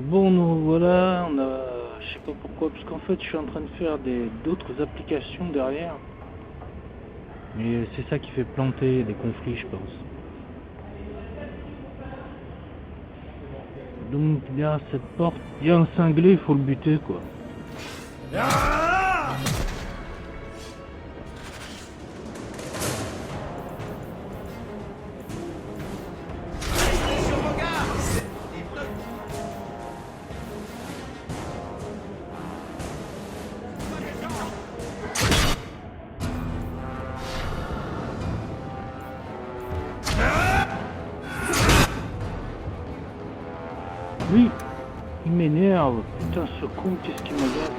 Bon, nous voilà, je sais pas pourquoi, parce qu'en fait je suis en train de faire d'autres applications derrière. Et c'est ça qui fait planter des conflits, je pense. Donc derrière cette porte, il y a un cinglé, il faut le buter quoi. Oui, il m'énerve. Putain, ce con, qu'est-ce qu'il m'agace.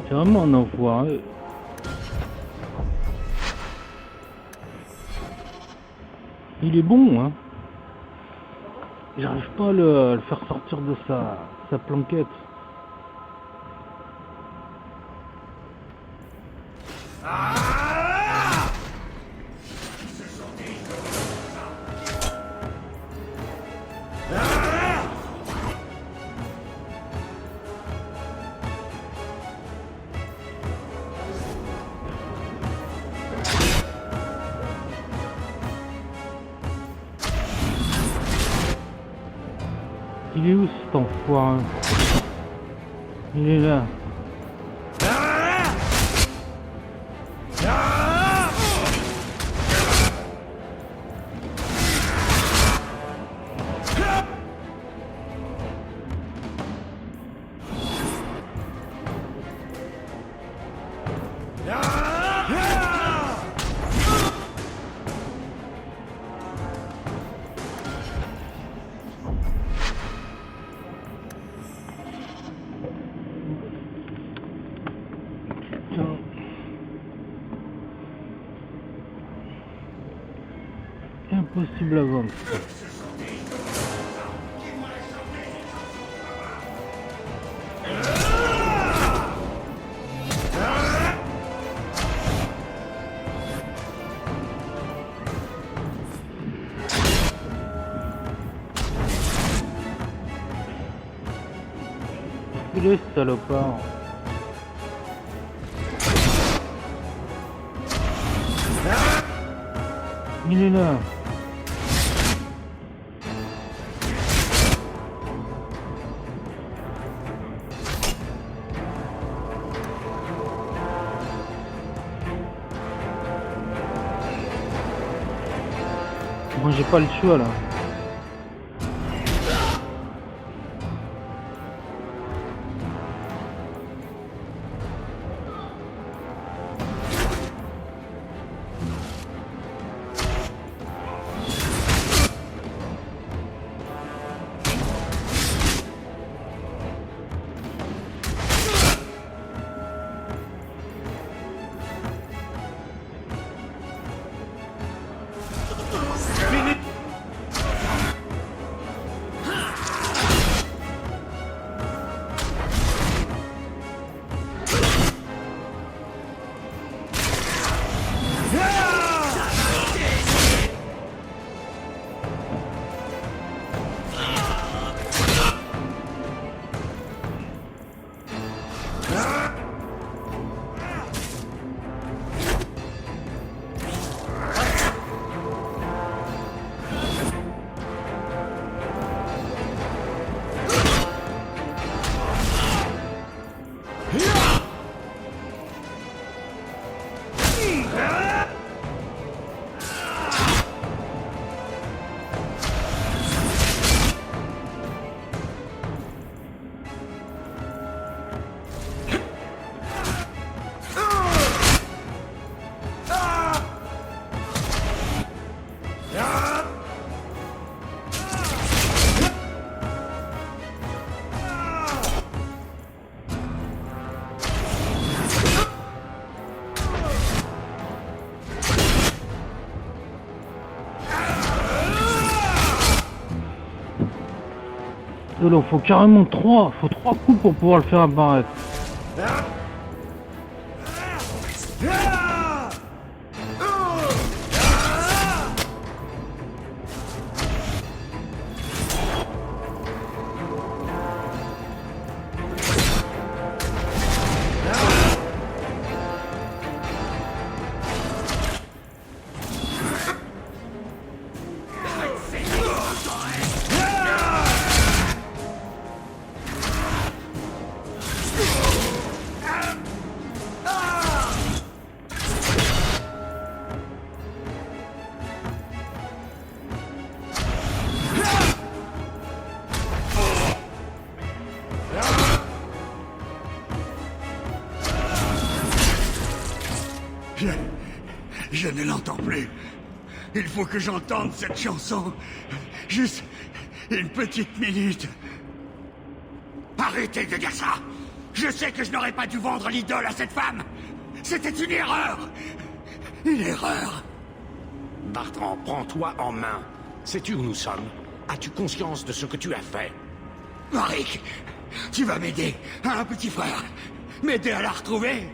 C'est vraiment un enfoiré. Il est bon, hein. J'arrive pas à le faire sortir de sa planquette. Il est où cet enfoiré? Il est là. Putain. Impossible à vendre. Il est salopard. Il est là. Moi j'ai pas le choix là. Il en faut carrément 3. Faut 3 coups pour pouvoir le faire apparaître. Je ne l'entends plus. Il faut que j'entende cette chanson. Juste une petite minute. Arrêtez de dire ça. Je sais que je n'aurais pas dû vendre l'idole à cette femme. C'était une erreur. Une erreur. Bartrand, prends-toi en main. Sais-tu où nous sommes? As-tu conscience de ce que tu as fait? Varric, tu vas m'aider, hein, petit frère? M'aider à la retrouver?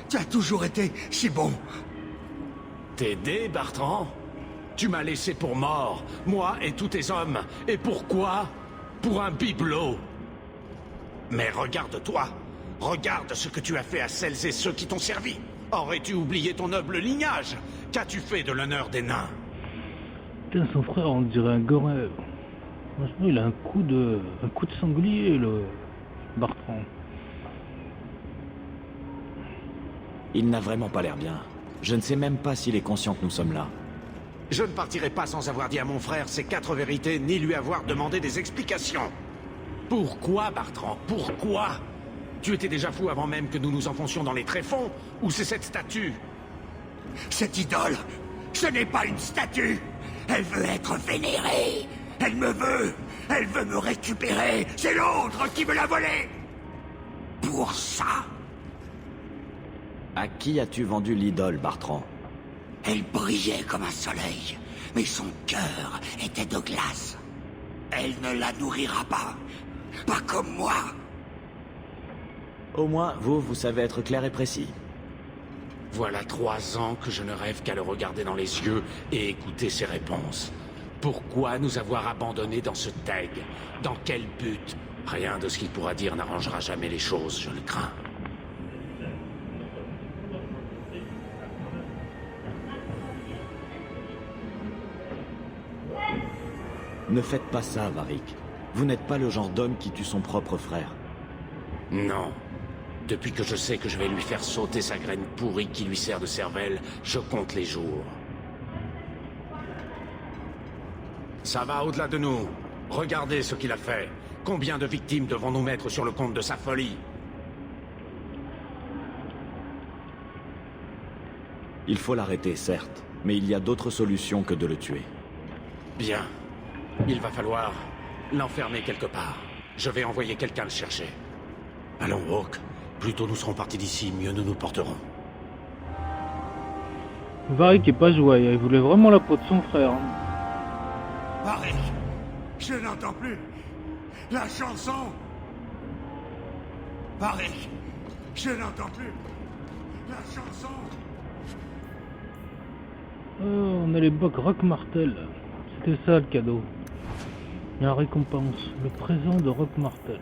Tu as toujours été si bon. T'aider, Bartrand? Tu m'as laissé pour mort, moi et tous tes hommes. Et pourquoi? Pour un bibelot. Mais regarde-toi. Regarde ce que tu as fait à celles et ceux qui t'ont servi. Aurais-tu oublié ton noble lignage? Qu'as-tu fait de l'honneur des nains? Putain, son frère, on dirait un gorille. Franchement, il a un coup de sanglier, le Bartrand. Il n'a vraiment pas l'air bien. Je ne sais même pas s'il est conscient que nous sommes là. Je ne partirai pas sans avoir dit à mon frère ces 4 vérités, ni lui avoir demandé des explications. Pourquoi, Bartrand? Pourquoi? Tu étais déjà fou avant même que nous nous enfoncions dans les tréfonds? Ou c'est cette statue? Cette idole, ce n'est pas une statue. Elle veut être vénérée. Elle me veut. Elle veut me récupérer. C'est l'autre qui me l'a volée. Pour ça, À qui as-tu vendu l'idole, Bartrand? elle brillait comme un soleil, mais son cœur était de glace. Elle ne la nourrira pas. Pas comme moi. Au moins, vous savez être clair et précis. Voilà 3 ans que je ne rêve qu'à le regarder dans les yeux et écouter ses réponses. Pourquoi nous avoir abandonnés dans ce teg? Dans quel but? Rien de ce qu'il pourra dire n'arrangera jamais les choses, je le crains. Ne faites pas ça, Varric. Vous n'êtes pas le genre d'homme qui tue son propre frère. Non. Depuis que je sais que je vais lui faire sauter sa graine pourrie qui lui sert de cervelle, je compte les jours. Ça va au-delà de nous. Regardez ce qu'il a fait. Combien de victimes devons-nous mettre sur le compte de sa folie? Il faut l'arrêter, certes, mais il y a d'autres solutions que de le tuer. Bien. Il va falloir l'enfermer quelque part. Je vais envoyer quelqu'un le chercher. Allons, Hawk. Plus tôt nous serons partis d'ici, mieux nous nous porterons. Varric est pas joyeux, il voulait vraiment la peau de son frère. Hein. Varric, je n'entends plus. La chanson. Varric, je n'entends plus. La chanson. Oh, on a les bocs Rock-Martel. C'était ça le cadeau. La récompense, le présent de Rock-Martel.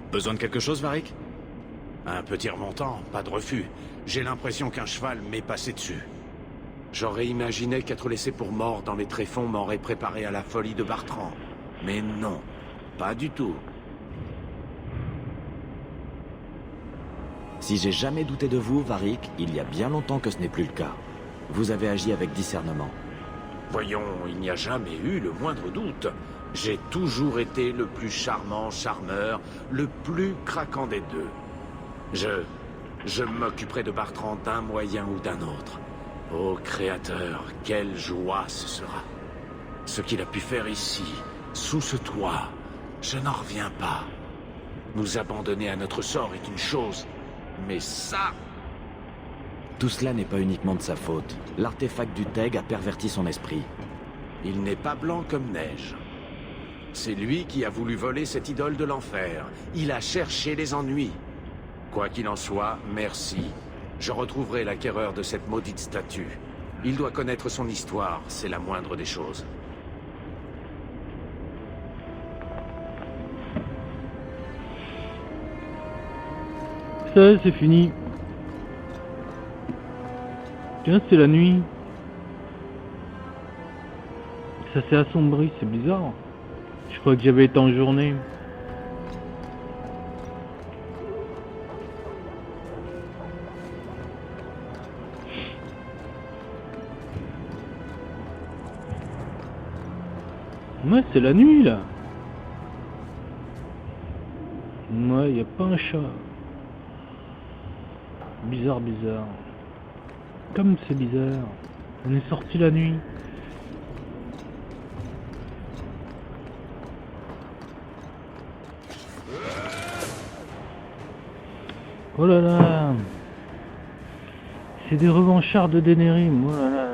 Besoin de quelque chose, Varric? Un petit remontant, pas de refus. J'ai l'impression qu'un cheval m'est passé dessus. J'aurais imaginé qu'être laissé pour mort dans les tréfonds m'aurait préparé à la folie de Bartrand. Mais non, pas du tout. Si j'ai jamais douté de vous, Varric, il y a bien longtemps que ce n'est plus le cas. Vous avez agi avec discernement. Voyons, il n'y a jamais eu le moindre doute. J'ai toujours été le plus charmant charmeur, le plus craquant des deux. Je m'occuperai de Bartrand d'un moyen ou d'un autre. Ô Créateur, quelle joie ce sera. Ce qu'il a pu faire ici, sous ce toit, je n'en reviens pas. Nous abandonner à notre sort est une chose, mais ça... Tout cela n'est pas uniquement de sa faute. L'artefact du Teg a perverti son esprit. Il n'est pas blanc comme neige. C'est lui qui a voulu voler cette idole de l'enfer. Il a cherché les ennuis. Quoi qu'il en soit, merci. Je retrouverai l'acquéreur de cette maudite statue. Il doit connaître son histoire, c'est la moindre des choses. Ça, c'est fini. Tiens, c'est la nuit. Ça s'est assombri, c'est bizarre. Je crois que j'avais été en journée. Ouais, c'est la nuit là. Ouais, y a pas un chat. Bizarre, bizarre. Comme c'est bizarre. On est sorti la nuit. Oh là là. C'est des revanchards de Denerim. Oh là là là.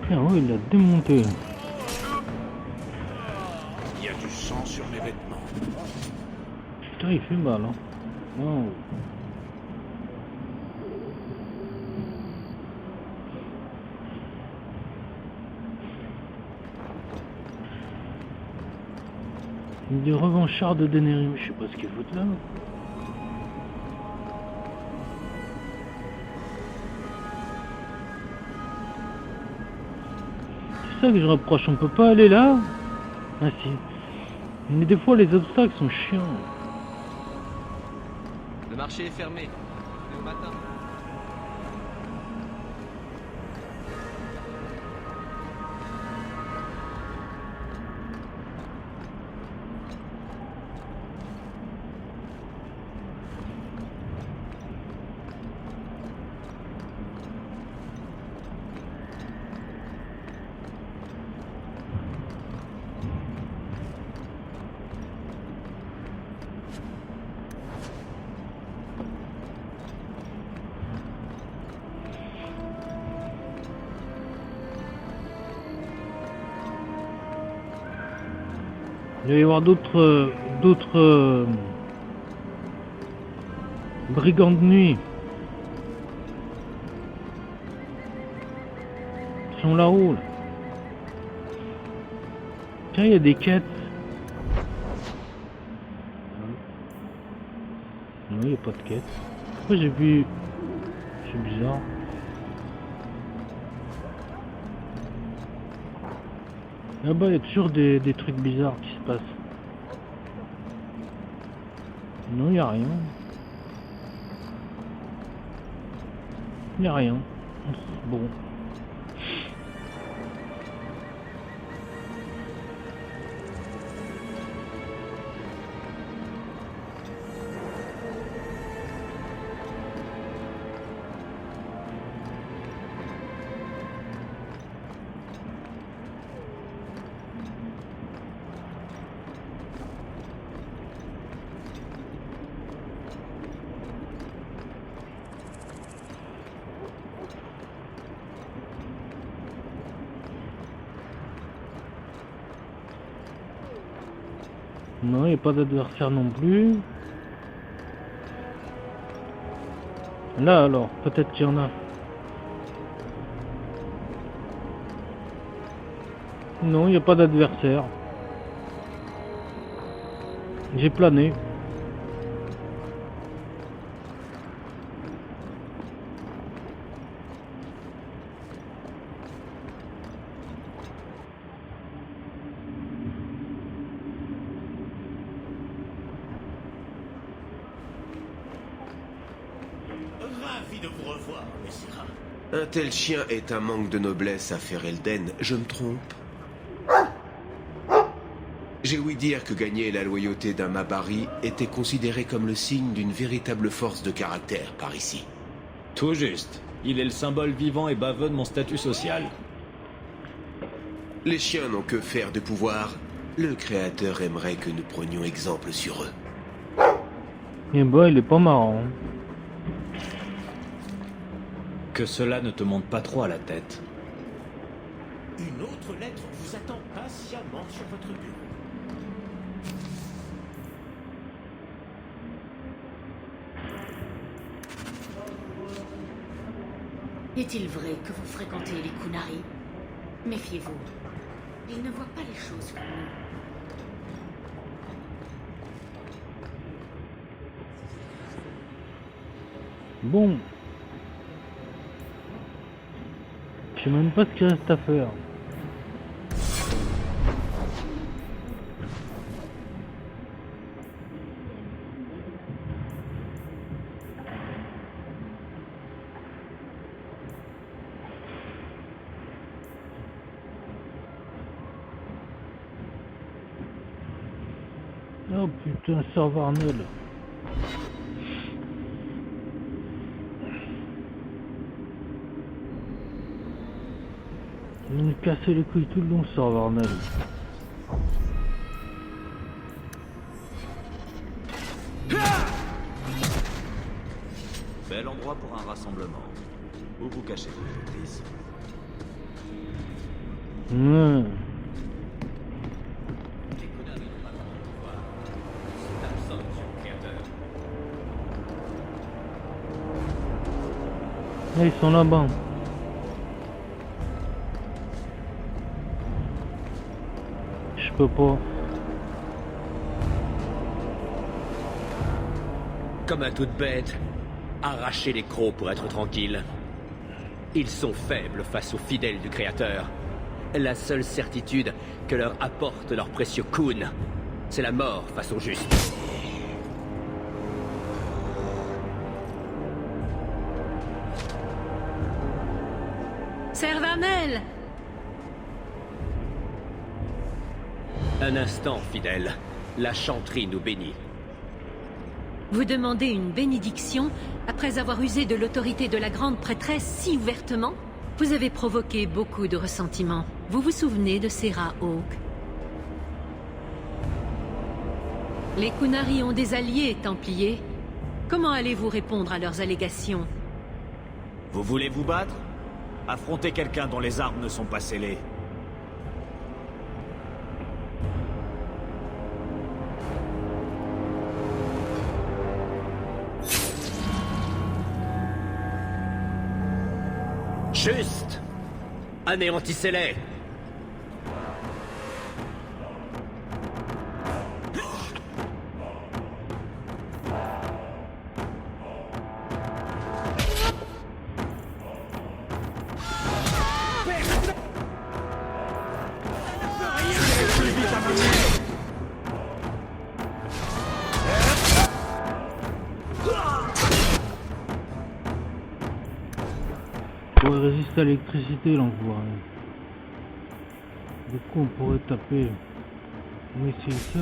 Putain, oh, il l'a démonté. Il y a du sang sur mes vêtements. Putain, il fait mal, hein. Wow. Des revanchards de Denerim, je sais pas ce qu'ils foutent là. C'est ça que je reproche, on peut pas aller là. Ah si. Mais des fois les obstacles sont chiants. Le marché est fermé. Mais au matin. Il va y avoir d'autres brigands de nuit. Ils sont là-haut. Là. Tiens, il y a des quêtes. Non, il n'y a pas de quête. Pourquoi j'ai vu... C'est bizarre. Là-bas, il y a toujours des trucs bizarres qui se passent. Non, il n'y a rien. Il n'y a rien. Bon. Non, il n'y a pas d'adversaire non plus. Là alors, peut-être qu'il y en a. Non, il n'y a pas d'adversaire. J'ai plané. Ravi de vous revoir, Messira. Un tel chien est un manque de noblesse à Ferelden, je me trompe? J'ai ouï dire que gagner la loyauté d'un Mabari était considéré comme le signe d'une véritable force de caractère par ici. Tout juste. Il est le symbole vivant et baveux de mon statut social. Les chiens n'ont que faire de pouvoir. Le Créateur aimerait que nous prenions exemple sur eux. Et bah, il est pas marrant. Que cela ne te monte pas trop à la tête. Une autre lettre vous attend patiemment sur votre bureau. Est-il vrai que vous fréquentez les Kunari? Méfiez-vous. Ils ne voient pas les choses comme nous. Bon. Je sais même pas ce qu'il reste à faire. Oh putain, Sir Varnell. Il nous cassait les couilles tout le long, Sir Varnell. Bel endroit pour un rassemblement. Où vous cachez-vous, Patrice? Ouais. Les Kunari n'ont pas grand pouvoir. C'est absent sur le créateur. Là, ils sont là-bas. Je peux pas. Comme à toute bête, arracher les crocs pour être tranquille. Ils sont faibles face aux fidèles du Créateur. La seule certitude que leur apporte leur précieux Khun, c'est la mort face aux justes. Sir Varnell! Un instant, fidèle. La chanterie nous bénit. Vous demandez une bénédiction après avoir usé de l'autorité de la grande prêtresse si ouvertement? Vous avez provoqué beaucoup de ressentiment. Vous vous souvenez de Serra Hawk? Les Kunari ont des alliés, Templiers. Comment allez-vous répondre à leurs allégations? Vous voulez vous battre? Affrontez quelqu'un dont les armes ne sont pas scellées. Juste! Anéantissez-les! Pour résister à l'électricité, l'envoie. Du coup, on pourrait taper. Oui, c'est ça.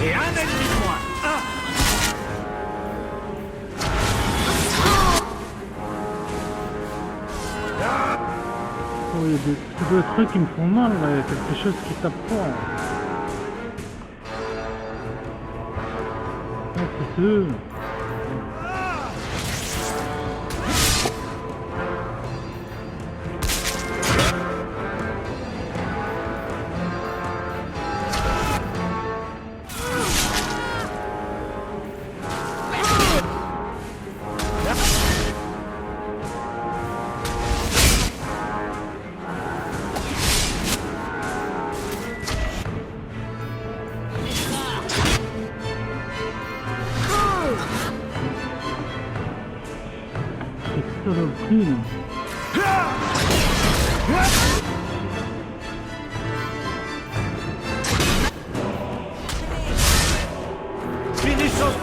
Et un ennemi de moins. Oh, il y a des trucs qui me font mal, là. Il y a quelque chose qui tape fort. Ah, c'est eux. Saloperie. Finissons.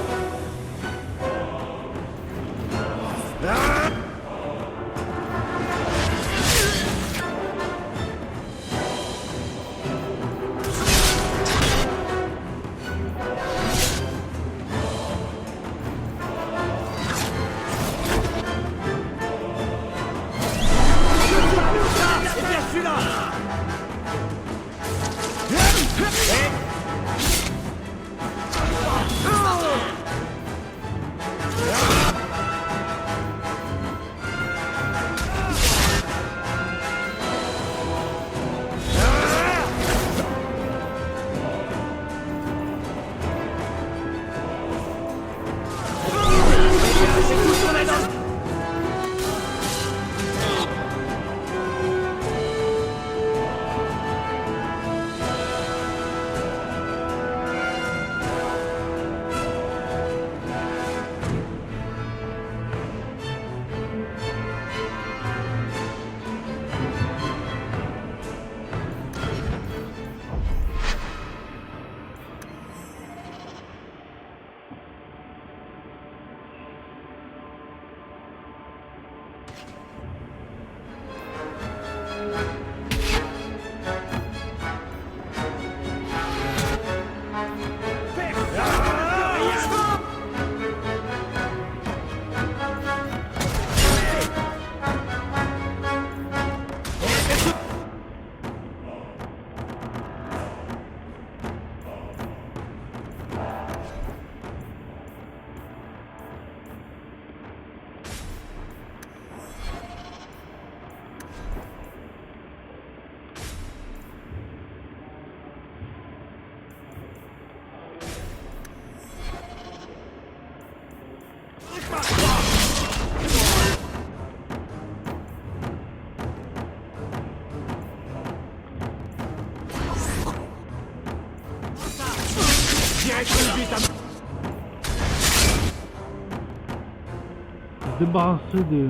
Se débarrasser de...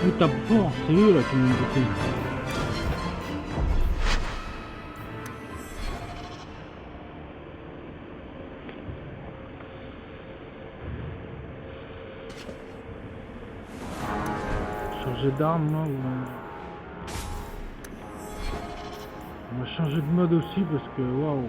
plus tape fort, c'est eux là qui m'ont bouffé. Changer d'arme là ou... On va changer de mode aussi parce que waouh.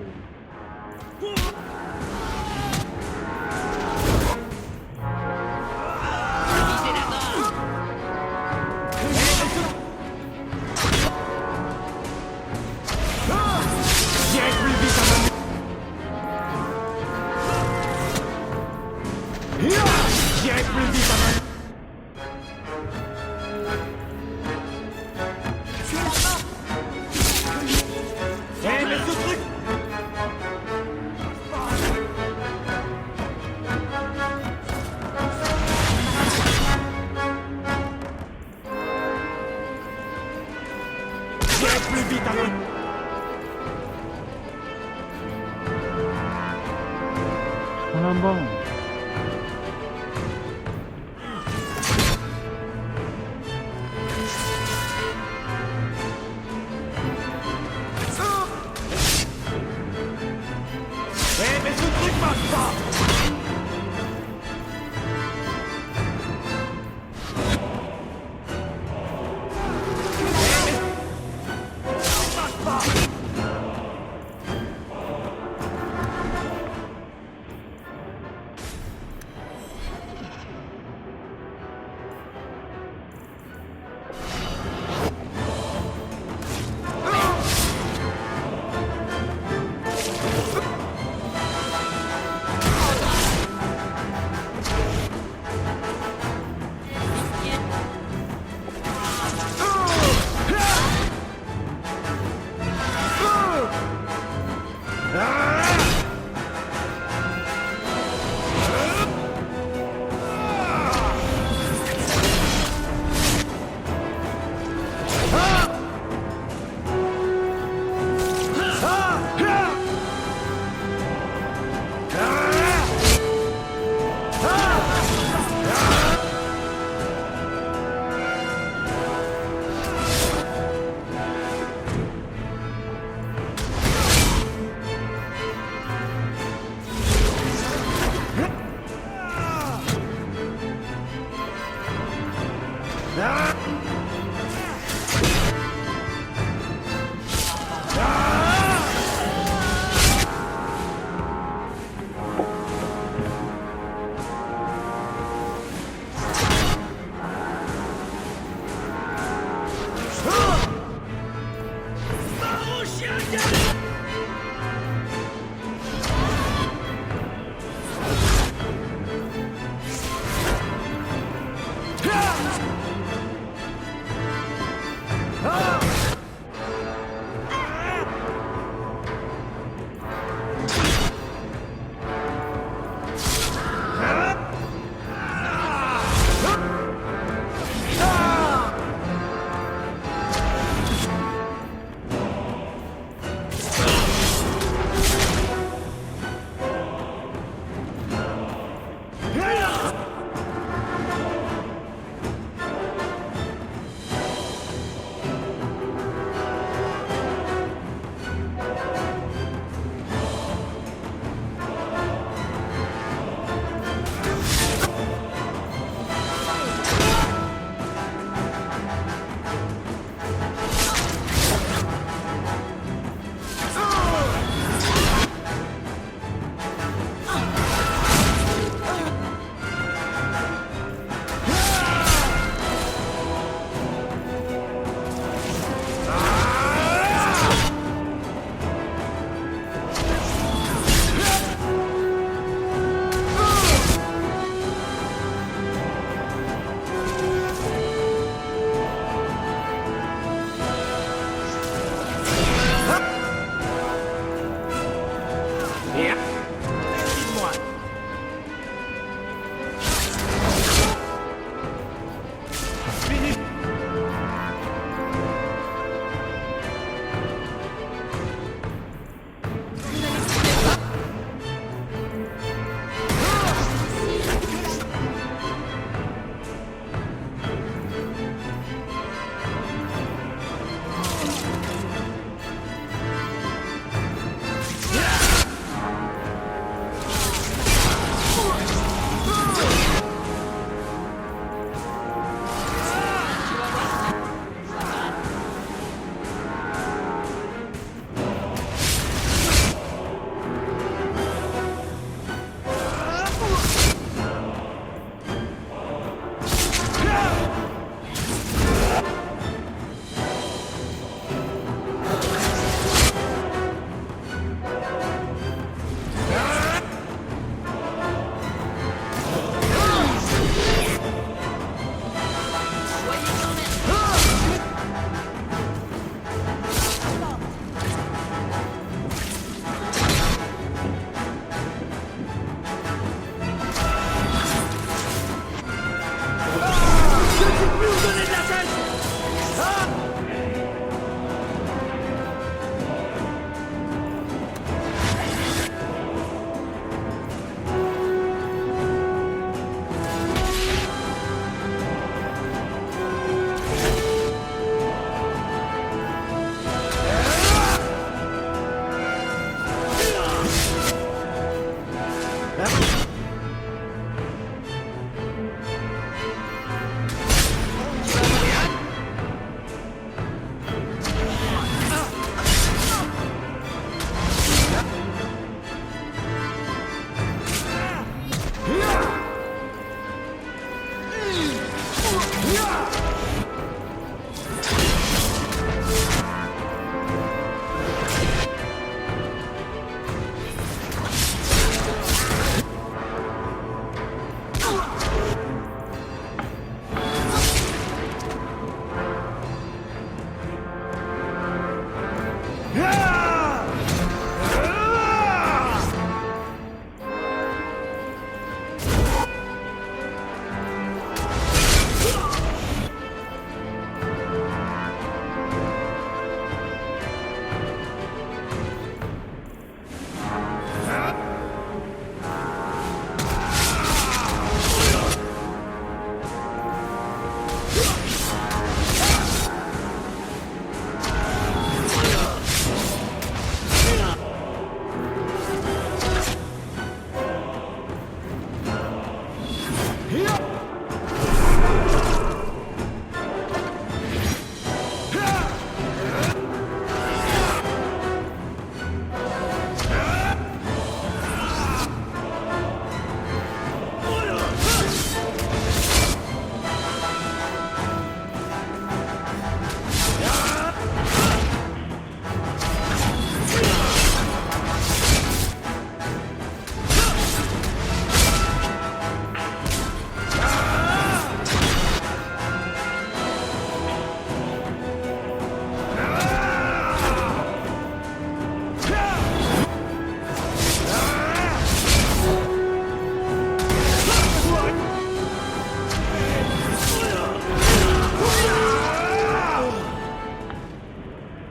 On a bon. Mais ce truc marche pas.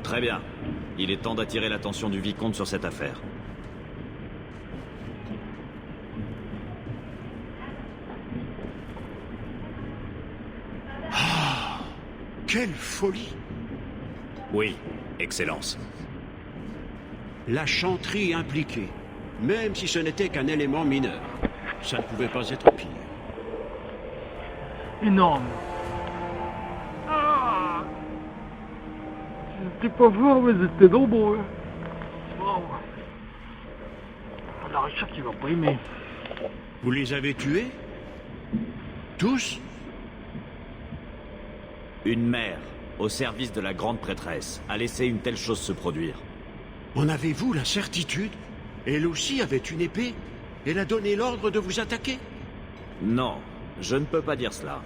Très bien. Il est temps d'attirer l'attention du vicomte sur cette affaire. Ah, quelle folie! Oui, Excellence. La chanterie impliquée, même si ce n'était qu'un élément mineur. Ça ne pouvait pas être pire. Énorme. C'était pas fort, mais c'était nombreux. Wow. La Richard qui va pas aimer. Vous les avez tués? Tous? Une mère, au service de la grande prêtresse, a laissé une telle chose se produire. En avez-vous la certitude? Elle aussi avait une épée? Elle a donné l'ordre de vous attaquer? Non, je ne peux pas dire cela.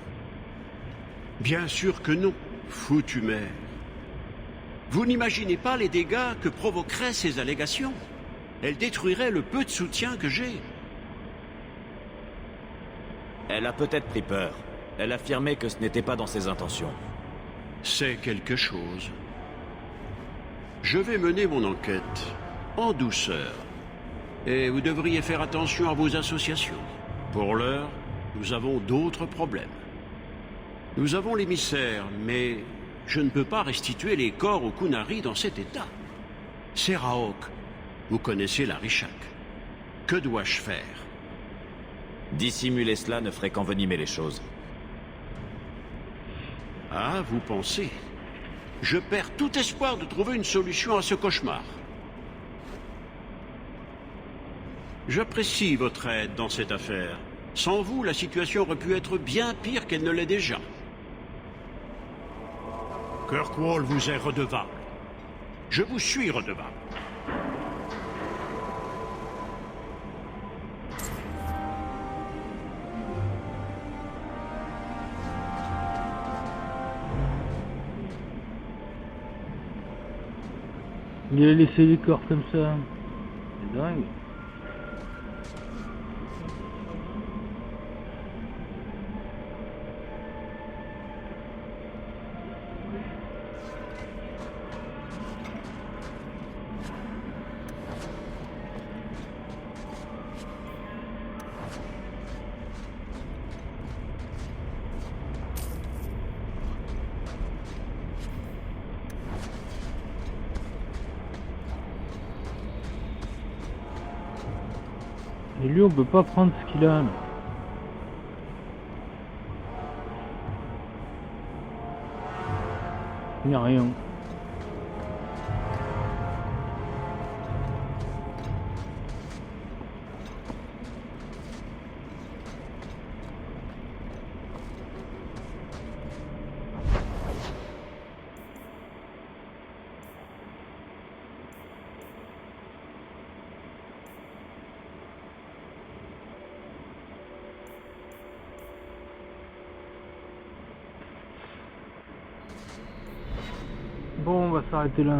Bien sûr que non, foutue mère. Vous n'imaginez pas les dégâts que provoqueraient ces allégations. Elles détruiraient le peu de soutien que j'ai. Elle a peut-être pris peur. Elle affirmait que ce n'était pas dans ses intentions. C'est quelque chose. Je vais mener mon enquête en douceur. Et vous devriez faire attention à vos associations. Pour l'heure, nous avons d'autres problèmes. Nous avons l'émissaire, mais je ne peux pas restituer les corps aux Kunari dans cet état. Seraok, vous connaissez la Richak. Que dois-je faire? Dissimuler cela ne ferait qu'envenimer les choses. Ah, vous pensez? Je perds tout espoir de trouver une solution à ce cauchemar. J'apprécie votre aide dans cette affaire. Sans vous, la situation aurait pu être bien pire qu'elle ne l'est déjà. Kirkwall vous est redevable. Je vous suis redevable. Il a laissé les corps comme ça. C'est dingue. Et lui, on peut pas prendre ce qu'il a. Là. Il n'y a rien. Bon, on va s'arrêter là.